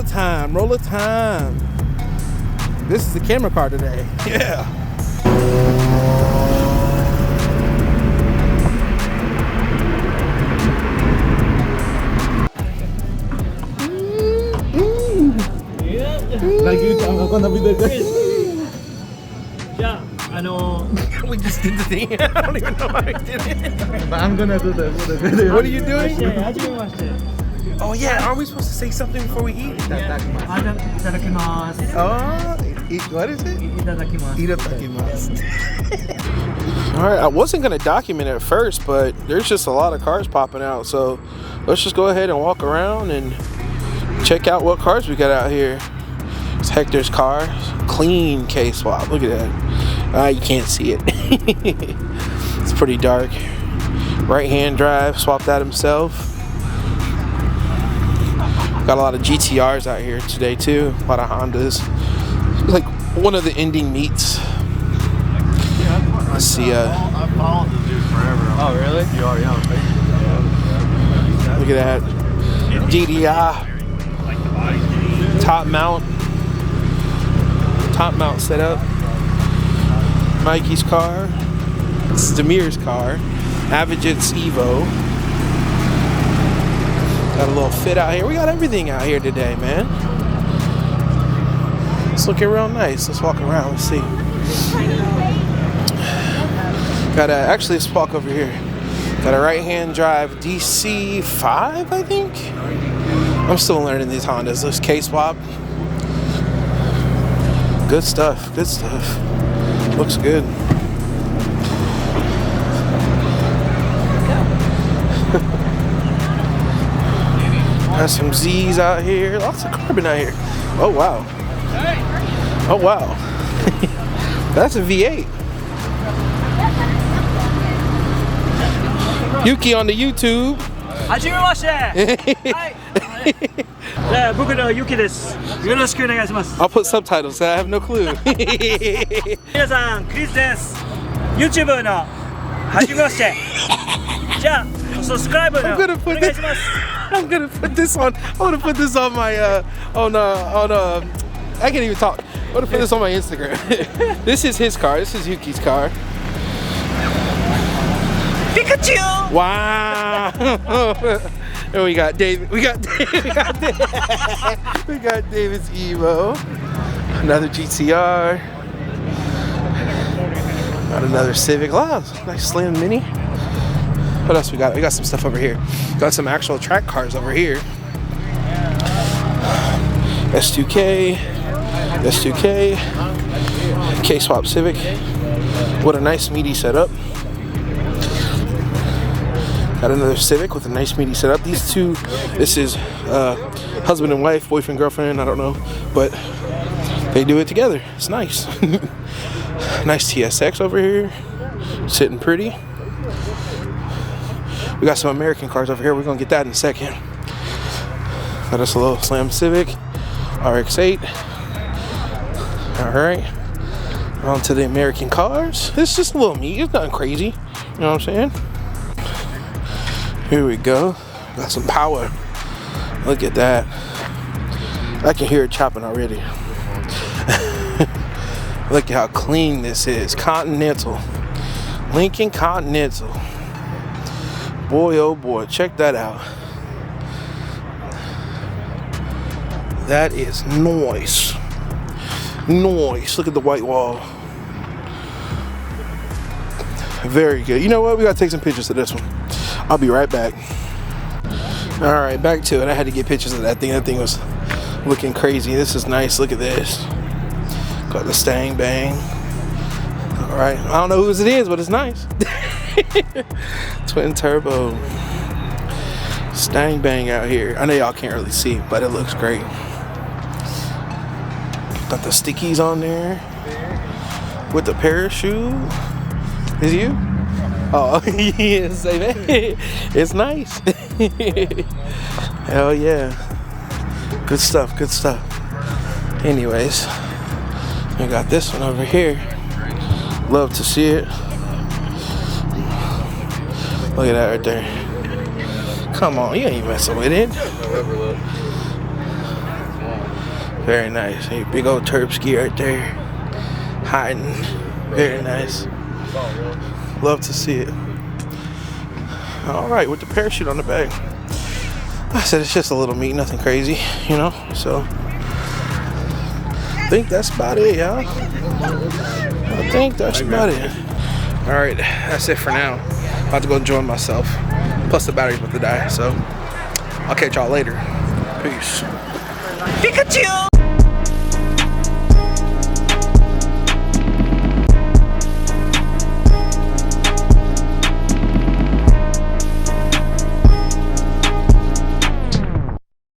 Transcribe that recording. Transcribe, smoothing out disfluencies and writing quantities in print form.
Roller time, roller time. This is the camera car today. Yeah. We just did the thing. I don't even know how I did it. I'm gonna do that. What are you doing? Oh yeah, aren't we supposed to say something before we eat? Oh, what is it? Itadakimasu. Alright, I wasn't gonna document it at first, but there's just a lot of cars popping out, so let's just go ahead and walk around and check out what cars we got out here. It's Hector's car, clean K-swap. Look at that. You can't see it. It's pretty dark. Right-hand drive, swapped that himself. Got a lot of GTRs out here today too. A lot of Hondas. Like one of the ending meets. Let's see. I followed this dude forever. Oh really? You already on Facebook. Look at that. DDI. Top mount setup. Mikey's car. This is Demir's car. Avogit's Evo. Got a little fit out here. We got everything out here today, man. It's looking real nice. Let's walk around. Let's see. Got a, actually let's walk over here. Got a right-hand drive DC5, I think. I'm still learning these Hondas. This K-swap. Good stuff. Good stuff. Looks good. Got some Z's out here. Lots of carbon out here. Oh wow. Oh wow. That's a V8. Yuki on the YouTube. I'll put subtitles. I have no clue. I'm gonna put this on. I'm gonna put this on my I can't even talk. I'm gonna put this on my Instagram. This is his car. This is Yuki's car. Pikachu! Wow! And we got David. We got David's Evo. Another GTR. Got another Civic. Wow, nice Slim Mini. What else we got? We got some stuff over here. Got some actual track cars over here. S2K. K-swap Civic. What a nice meaty setup. Got another Civic with a nice meaty setup. These two, this is husband and wife, boyfriend, girlfriend, I don't know, but they do it together. It's nice. Nice TSX over here, sitting pretty. We got some American cars over here. We're gonna get that in a second. Got us a little Slam Civic, RX-8. All right, on to the American cars. This is just a little meat. It's nothing crazy. You know what I'm saying? Here we go. Got some power. Look at that. I can hear it chopping already. Look at how clean this is. Continental. Lincoln Continental. Boy, oh boy. Check that out. That is nice. Nice. Look at the white wall. Very good. You know what? We gotta take some pictures of this one. I'll be right back. All right, back to it. I had to get pictures of that thing. That thing was looking crazy. This is nice. Look at this. Got the Stang Bang. All right. I don't know whose it is, but it's nice. Twin turbo. Stang Bang out here. I know y'all can't really see, but it looks great. Got the stickies on there with the parachute. Is you? Oh, yes, it's nice. Hell yeah. Good stuff, good stuff. Anyways, we got this one over here. Love to see it. Look at that right there. Come on, you ain't messing with it. Very nice. Hey, big old turb ski right there. Hiding. Very nice. Love to see it. Alright, with the parachute on the back. I said it's just a little meat, nothing crazy, you know? So, I think that's about it, y'all. I think that's about it. Alright, that's it for now. About to go enjoy myself. Plus the battery's about to die, so I'll catch y'all later. Peace. Pikachu!